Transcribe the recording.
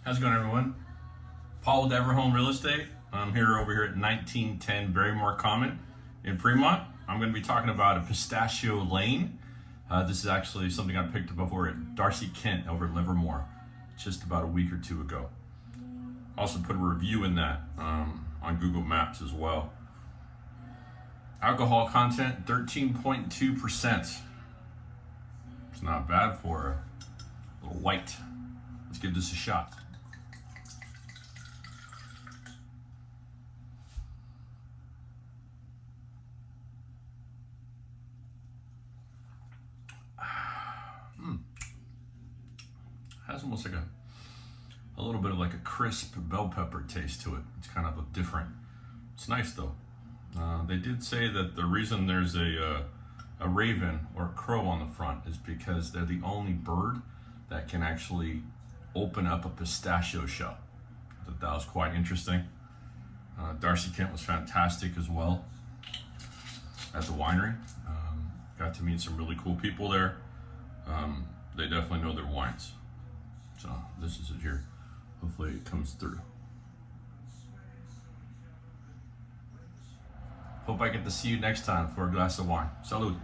How's it going, everyone? Paul with Everhome Real Estate. I'm over here at 1910 Barrymore Common in Fremont. I'm going to be talking about a Pistachio Lane. This is actually something I picked up over at Darcy Kent over in Livermore just about a week or two ago. Also put a review in that on Google Maps as well. Alcohol content, 13.2%. It's not bad for a little white. Let's give this a shot. Has almost like a little bit of like a crisp bell pepper taste to it. It's kind of a different. It's nice though. They did say that the reason there's a raven or a crow on the front is because they're the only bird that can actually open up a pistachio shell. I thought that was quite interesting. Darcy Kent was fantastic as well at the winery. Got to meet some really cool people there. They definitely know their wines. So this is it here. Hopefully it comes through. Hope I get to see you next time for a glass of wine. Salud.